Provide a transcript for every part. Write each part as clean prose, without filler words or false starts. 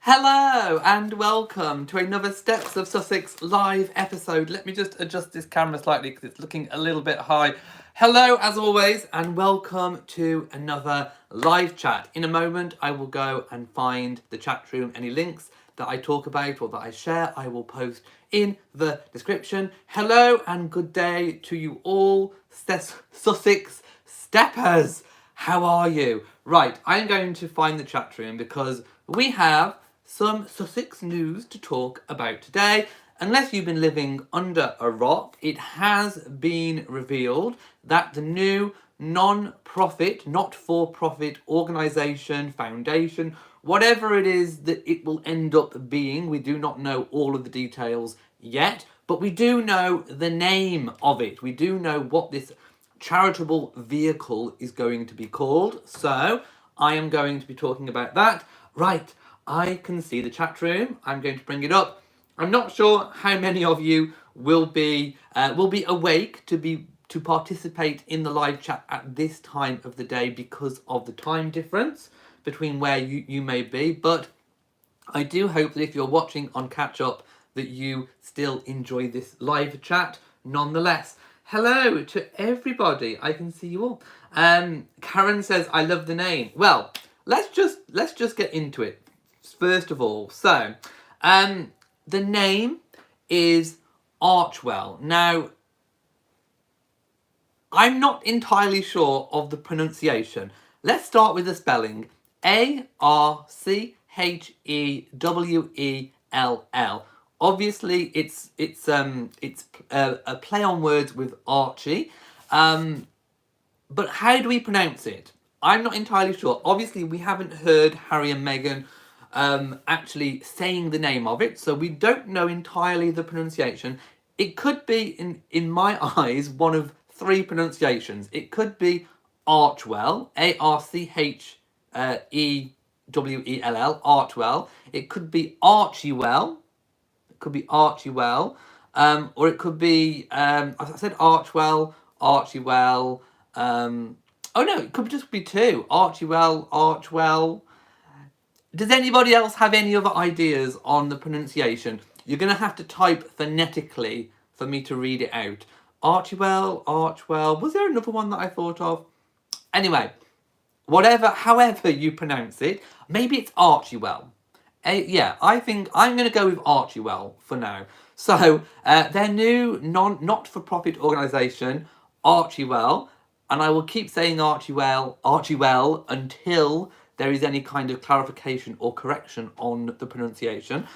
Hello and welcome to another Steps of Sussex live episode. Let me just adjust this camera slightly because it's looking a little bit high. Hello as always and welcome to another live chat. In a moment I will go and find the chat room. Any links that I talk about or that I share I will post in the description. Hello and good day to you all Sussex steppers. How are you? Right, I'm going to find the chat room because we have some Sussex news to talk about today. Unless you've been living under a rock, it has been revealed that the new non-profit, not-for-profit organisation, foundation, whatever it is that it will end up being, we do not know all of the details yet, but we do know the name of it. We do know what this charitable vehicle is going to be called. So I am going to be talking about that. Right, I can see the chat room. I'm going to bring it up. I'm not sure how many of you will be awake to participate in the live chat at this time of the day because of the time difference between where you may be, but I do hope that if you're watching on catch up that you still enjoy this live chat nonetheless. Hello to everybody. I can see you all. Karen says I love the name. Well, let's just get into it first of all. So, the name is Archewell. Now, I'm not entirely sure of the pronunciation. Let's start with the spelling. Archewell. Obviously, it's a play on words with Archie. But how do we pronounce it? I'm not entirely sure. Obviously, we haven't heard Harry and Meghan actually saying the name of it, so we don't know entirely the pronunciation. It could be, in my eyes, one of three pronunciations. It could be Archewell, Archewell, Archewell. It could be Archewell. It could be Archewell. Or it could be, I said Archewell, Archewell. Oh no, it could just be two. Archewell, Archewell. Does anybody else have any other ideas on the pronunciation? You're going to have to type phonetically for me to read it out. Archewell, Archewell. Was there another one that I thought of? Anyway, however you pronounce it, maybe it's Archewell. Yeah, I think I'm going to go with Archewell for now. So, their new not-for-profit organisation, Archewell, and I will keep saying Archewell until there is any kind of clarification or correction on the pronunciation.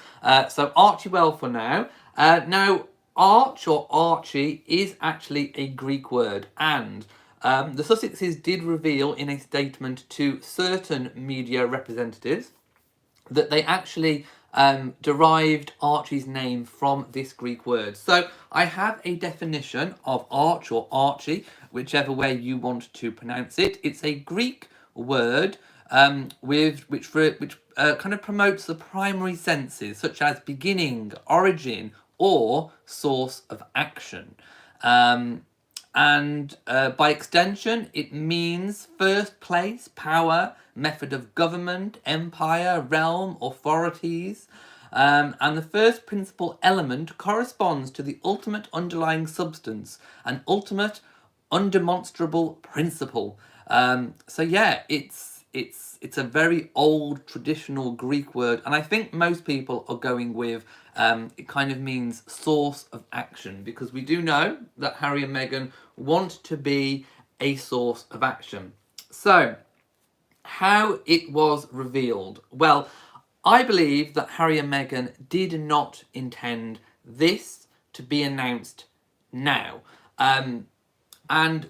So Archewell for now. Now, Arch or Archie is actually a Greek word, and the Sussexes did reveal in a statement to certain media representatives that they actually derived Archie's name from this Greek word. So I have a definition of Arch or Archie, whichever way you want to pronounce it. It's a Greek word which kind of promotes the primary senses, such as beginning, origin, or source of action. And by extension, it means first place, power, method of government, empire, realm, authorities. And the first principal element corresponds to the ultimate underlying substance, an ultimate undemonstrable principle. So yeah, it's a very old traditional Greek word, and I think most people are going with it kind of means source of action, because we do know that Harry and Meghan want to be a source of action. So, how it was revealed? Well, I believe that Harry and Meghan did not intend this to be announced now. And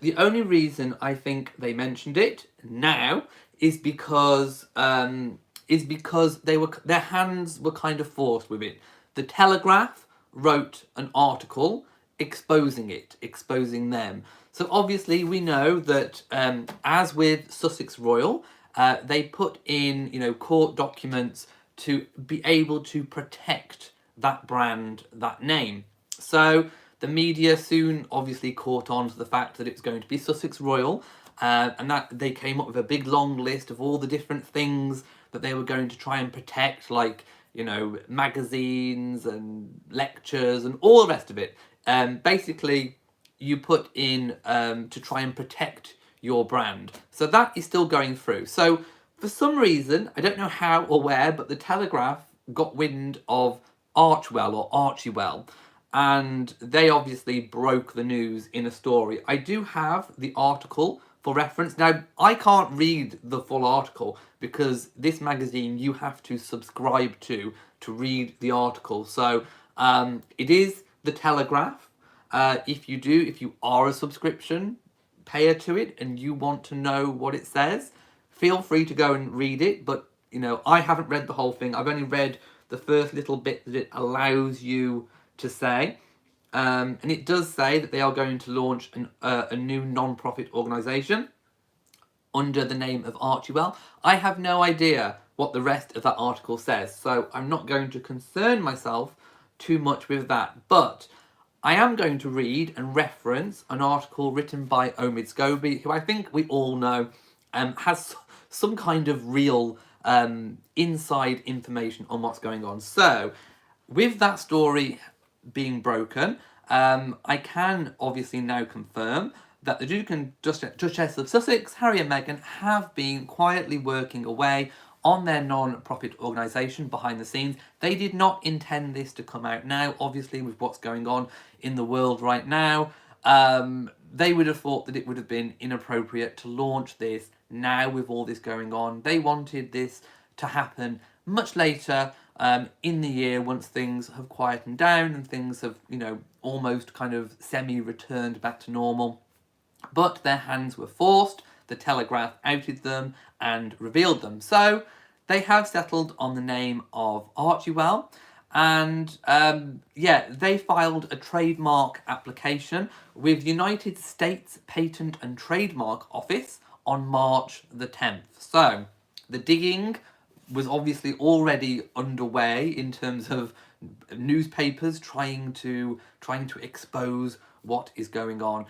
the only reason I think they mentioned it now is because their hands were kind of forced with it. The Telegraph wrote an article exposing them. So obviously we know that as with Sussex Royal, they put in court documents to be able to protect that brand, that name. So the media soon obviously caught on to the fact that it's going to be Sussex Royal, and that they came up with a big long list of all the different things that they were going to try and protect, like, you know, magazines and lectures and all the rest of it. Basically, you put in to try and protect your brand. So that is still going through. So for some reason, I don't know how or where, but the Telegraph got wind of ARCHEWELL or ARCHEWELL, and they obviously broke the news in a story. I do have the article for reference. Now, I can't read the full article because this magazine you have to subscribe to read the article. So it is the Telegraph. If you are a subscription payer to it and you want to know what it says, feel free to go and read it. But, you know, I haven't read the whole thing. I've only read the first little bit that it allows you to say. And it does say that they are going to launch a new non-profit organisation under the name of ARCHEWELL. I have no idea what the rest of that article says, so I'm not going to concern myself too much with that. But I am going to read and reference an article written by Omid Scobie, who I think we all know has some kind of real inside information on what's going on. So, with that story being broken, I can obviously now confirm that the Duke and Duchess of Sussex, Harry and Meghan, have been quietly working away on their non-profit organisation behind the scenes. They did not intend this to come out now, obviously, with what's going on in the world right now. They would have thought that it would have been inappropriate to launch this now with all this going on. They wanted this to happen much later in the year, once things have quietened down and things have, you know, almost kind of semi-returned back to normal. But their hands were forced, the Telegraph outed them and revealed them. So they have settled on the name of ARCHEWELL, and they filed a trademark application with United States Patent and Trademark Office on March the 10th. So the digging was obviously already underway in terms of newspapers trying to expose what is going on.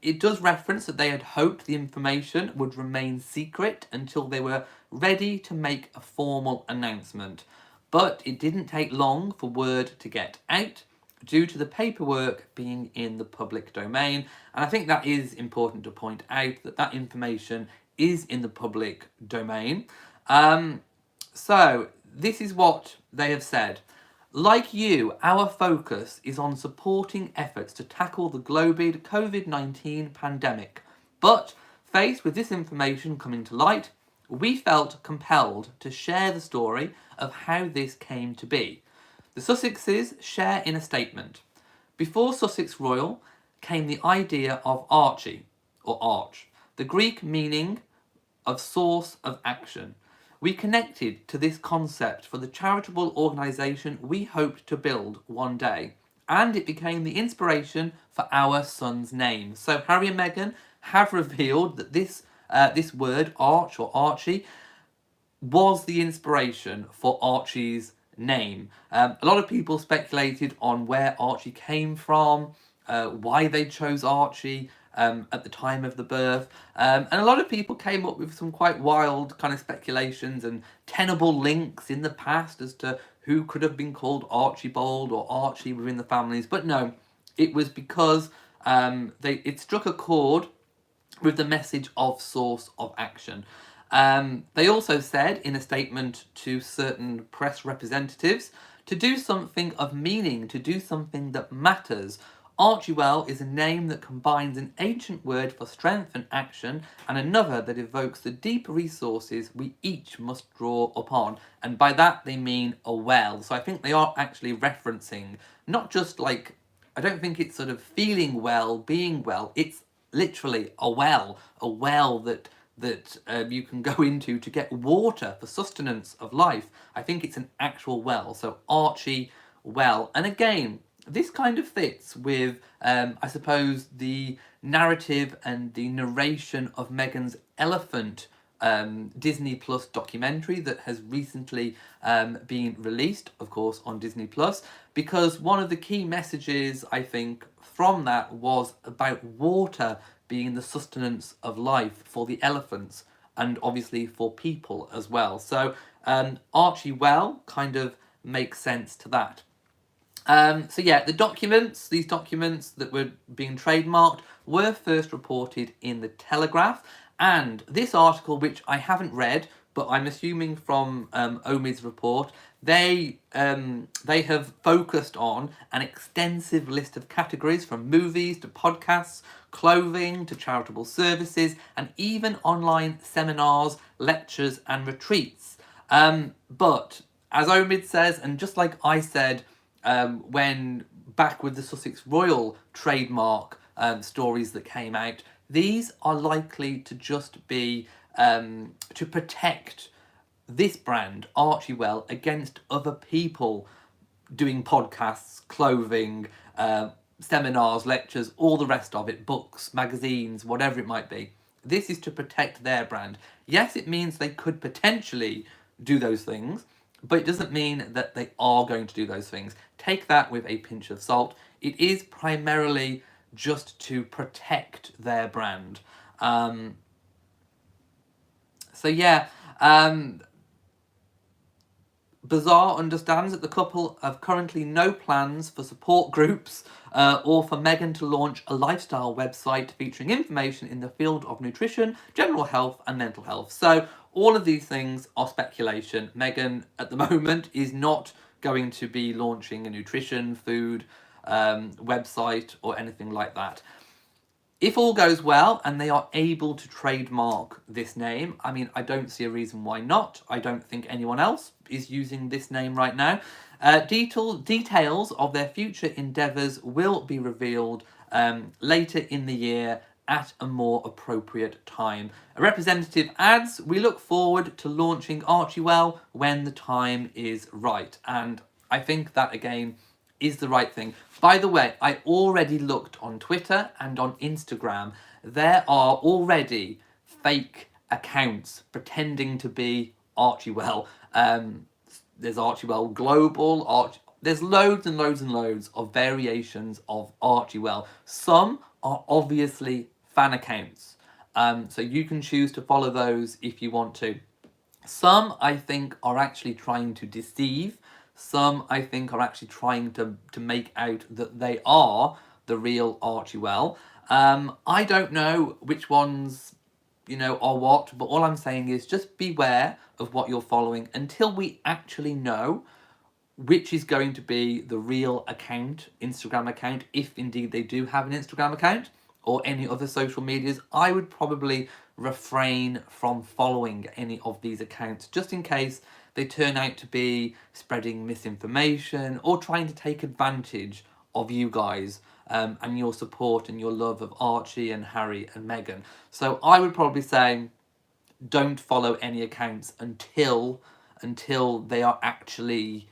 It does reference that they had hoped the information would remain secret until they were ready to make a formal announcement. But it didn't take long for word to get out due to the paperwork being in the public domain. And I think that is important to point out, that information is in the public domain. So this is what they have said. Like you, our focus is on supporting efforts to tackle the global COVID-19 pandemic. But faced with this information coming to light, we felt compelled to share the story of how this came to be. The Sussexes share in a statement. Before Sussex Royal came the idea of Archie, or Arch, the Greek meaning of source of action. We connected to this concept for the charitable organisation we hoped to build one day, and it became the inspiration for our son's name. So Harry and Meghan have revealed that this word, Arch or Archie, was the inspiration for Archie's name. A lot of people speculated on where Archie came from, why they chose Archie at the time of the birth, and a lot of people came up with some quite wild kind of speculations and tenable links in the past as to who could have been called Archibald or Archie within the families. But no, it was because it struck a chord with the message of source of action. They also said in a statement to certain press representatives to do something of meaning, to do something that matters. ARCHEWELL is a name that combines an ancient word for strength and action and another that evokes the deep resources we each must draw upon. And by that they mean a well. So I think they are actually referencing not just like, I don't think it's sort of feeling well, being well. It's literally a well that you can go into to get water for sustenance of life. I think it's an actual well. So Archie well. And again, this kind of fits with, I suppose, the narrative and the narration of Meghan's Elephant Disney Plus documentary that has recently been released, of course, on Disney Plus, because one of the key messages, I think, from that was about water being the sustenance of life for the elephants and obviously for people as well. So ARCHEWELL kind of makes sense to that. So yeah, these documents that were being trademarked were first reported in the Telegraph, and this article, which I haven't read, but I'm assuming from Omid's report, they have focused on an extensive list of categories from movies to podcasts, clothing to charitable services, and even online seminars, lectures, and retreats. But as Omid says, and just like I said, when back with the Sussex Royal trademark stories that came out, these are likely to just be to protect this brand, ARCHEWELL, against other people doing podcasts, clothing, seminars, lectures, all the rest of it, books, magazines, whatever it might be. This is to protect their brand. Yes, it means they could potentially do those things, but it doesn't mean that they are going to do those things. Take that with a pinch of salt. It is primarily just to protect their brand. So yeah, Bazaar understands that the couple have currently no plans for support groups or for Meghan to launch a lifestyle website featuring information in the field of nutrition, general health and mental health. So all of these things are speculation. Meghan at the moment is not going to be launching a nutrition, food website or anything like that. If all goes well and they are able to trademark this name, I mean, I don't see a reason why not. I don't think anyone else is using this name right now. Details of their future endeavours will be revealed later in the year at a more appropriate time. A representative adds, "We look forward to launching ARCHEWELL when the time is right." And I think that, again, is the right thing. By the way, I already looked on Twitter and on Instagram. There are already fake accounts pretending to be ARCHEWELL. There's ARCHEWELL Global. There's loads and loads and loads of variations of ARCHEWELL. Some are obviously fan accounts. So you can choose to follow those if you want to. Some, I think, are actually trying to deceive. Some, I think, are actually trying to make out that they are the real ARCHEWELL. I don't know which ones, are what, but all I'm saying is just beware of what you're following until we actually know which is going to be the real account, Instagram account, if indeed they do have an Instagram account, or any other social medias. I would probably refrain from following any of these accounts, just in case they turn out to be spreading misinformation or trying to take advantage of you guys and your support and your love of Archie and Harry and Meghan. So I would probably say don't follow any accounts until they are actually,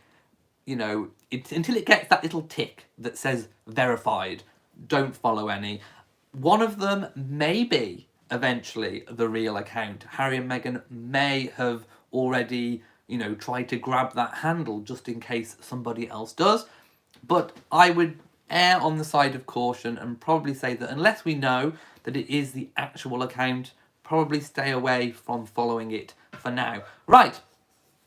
until it gets that little tick that says verified. Don't follow any. One of them may be eventually the real account. Harry and Meghan may have already, tried to grab that handle just in case somebody else does. But I would err on the side of caution and probably say that unless we know that it is the actual account, probably stay away from following it for now. Right.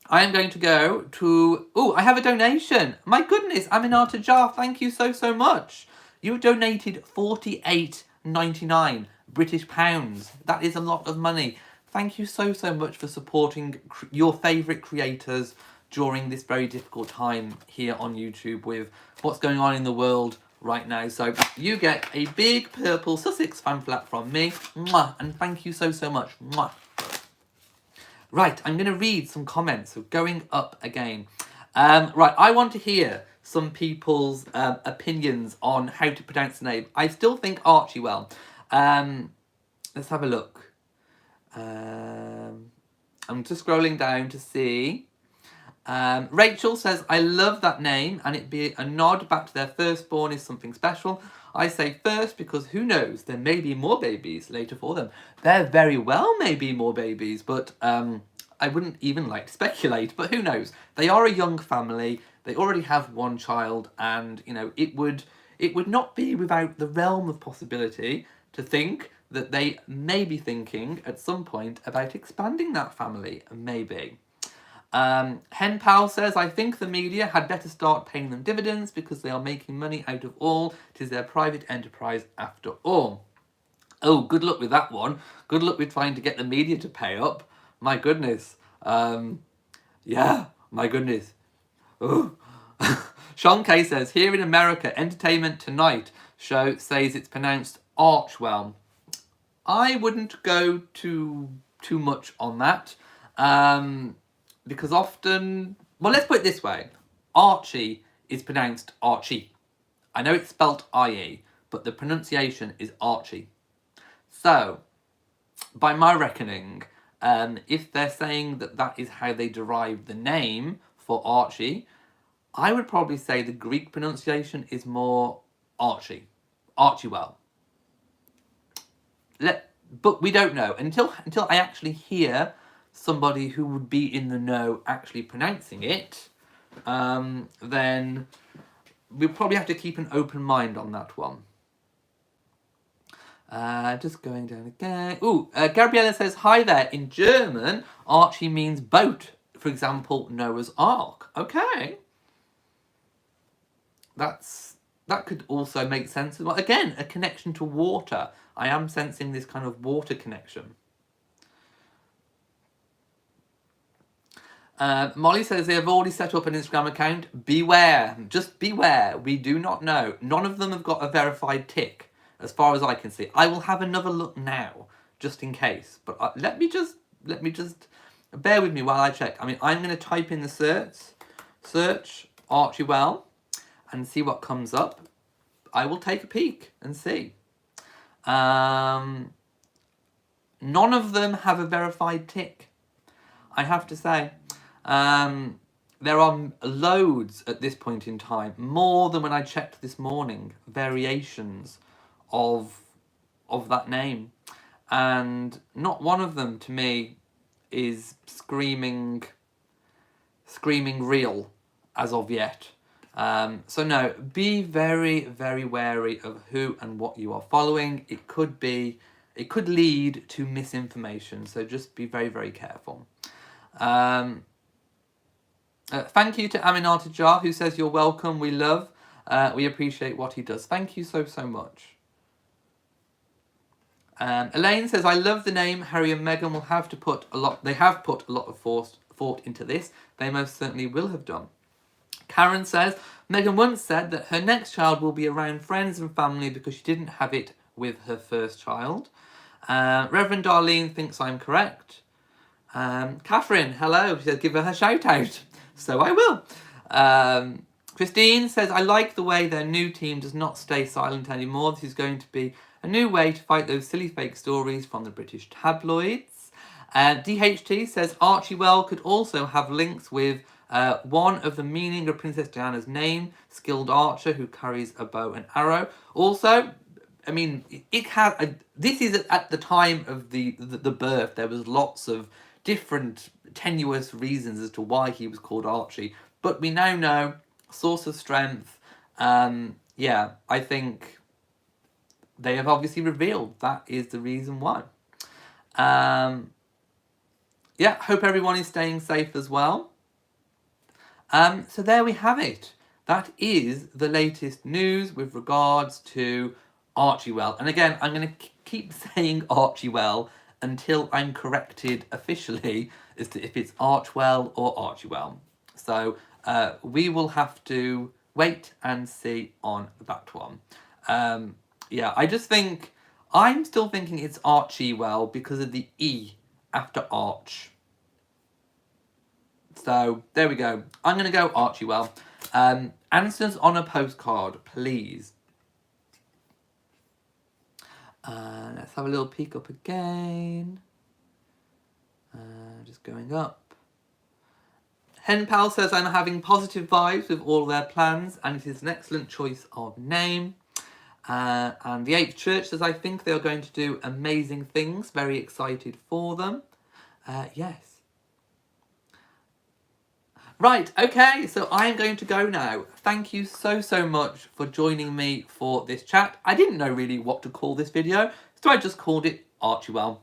I am going to go to... Oh, I have a donation. My goodness, Aminata Jar, thank you so much. You donated £48.99 British pounds. That is a lot of money. Thank you so much for supporting your favourite creators during this very difficult time here on YouTube with what's going on in the world right now. So you get a big purple Sussex fan flat from me. Mwah, and thank you so much. Mwah. Right, I'm going to read some comments. So going up again. Right, I want to hear some people's opinions on how to pronounce the name. I still think ARCHEWELL. Let's have a look. I'm just scrolling down to see. Rachel says, I love that name and it'd be a nod back to their firstborn is something special. I say first because who knows, there may be more babies later for them. There very well may be more babies, but I wouldn't even like to speculate, but who knows. They are a young family. They already have one child and, it would not be without the realm of possibility to think that they may be thinking at some point about expanding that family, maybe. Hen Pal says, I think the media had better start paying them dividends because they are making money out of all. It is their private enterprise after all. Oh, good luck with that one. Good luck with trying to get the media to pay up. My goodness. Yeah, my goodness. Oh. Sean Kay says, here in America, Entertainment Tonight show says it's pronounced Archewell. I wouldn't go too much on that. Because often, well, let's put it this way. Archie is pronounced Archie. I know it's spelt I-E, but the pronunciation is Archie. So, by my reckoning, if they're saying that that is how they derived the name for Archie, I would probably say the Greek pronunciation is more Archie. ARCHEWELL. But we don't know. Until I actually hear somebody who would be in the know actually pronouncing it, then we'll probably have to keep an open mind on that one. Just going down again. Ooh, Gabriella says, hi there. In German, Archie means boat. For example, Noah's Ark. Okay. That could also make sense. Well, again, a connection to water. I am sensing this kind of water connection. Molly says they have already set up an Instagram account. Beware. Just beware. We do not know. None of them have got a verified tick, as far as I can see. I will have another look now, just in case. But let me just bear with me while I check. I mean, I'm going to type in the search ARCHEWELL and see what comes up. I will take a peek and see. None of them have a verified tick, I have to say. There are loads at this point in time, more than when I checked this morning, variations of that name. And not one of them, to me, is screaming real as of yet. So no, be very, very wary of who and what you are following. It could lead to misinformation, so just be very, very careful. Thank you to Aminata Jar, who says you're welcome, we appreciate what he does. Thank you so, so much. Elaine says, I love the name. Harry and Meghan will have to put a lot of thought into this. They most certainly will have done. Karen says, Meghan once said that her next child will be around friends and family because she didn't have it with her first child. Reverend Darlene thinks I'm correct. Catherine, hello. She says, give her a shout out. So I will. Christine says, I like the way their new team does not stay silent anymore. This is going to be a new way to fight those silly fake stories from the British tabloids. DHT says, ARCHEWELL could also have links with one of the meaning of Princess Diana's name, skilled archer who carries a bow and arrow. Also, I mean, this is at the time of the birth. There was lots of different tenuous reasons as to why he was called Archie, but we now know source of strength. Yeah, I think they have obviously revealed that is the reason why. Yeah, hope everyone is staying safe as well. So there we have it. That is the latest news with regards to ARCHEWELL. And again, I'm going to keep saying ARCHEWELL until I'm corrected officially as to if it's Archewell or ARCHEWELL. So we will have to wait and see on that one. Yeah, I'm still thinking it's ARCHEWELL because of the E after arch. So there we go. I'm going to go ARCHEWELL. Answers on a postcard, please. Let's have a little peek up again. Just going up. Henpal says, I'm having positive vibes with all their plans and it is an excellent choice of name. And the 8th Church says, I think they are going to do amazing things. Very excited for them. Yes. Right, okay, so I am going to go now. Thank you so, so much for joining me for this chat. I didn't know really what to call this video. So I just called it ARCHEWELL.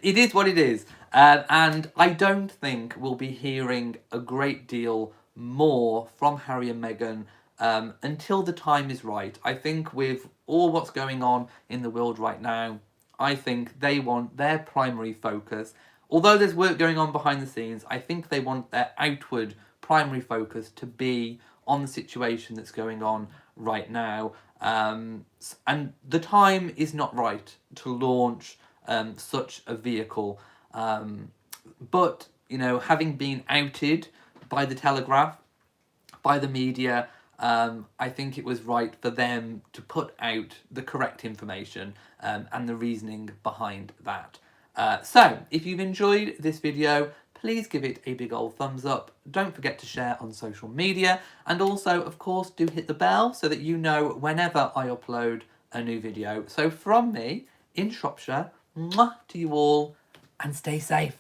It is what it is. And I don't think we'll be hearing a great deal more from Harry and Meghan until the time is right. I think with all what's going on in the world right now, I think they want their primary focus. Although there's work going on behind the scenes, I think they want their outward primary focus to be on the situation that's going on right now. And the time is not right to launch such a vehicle. But, you know, having been outed by the Telegraph, by the media, I think it was right for them to put out the correct information and the reasoning behind that. So, if you've enjoyed this video, please give it a big old thumbs up. Don't forget to share on social media. And also, of course, do hit the bell so that you know whenever I upload a new video. So from me, in Shropshire, mwah to you all, and stay safe.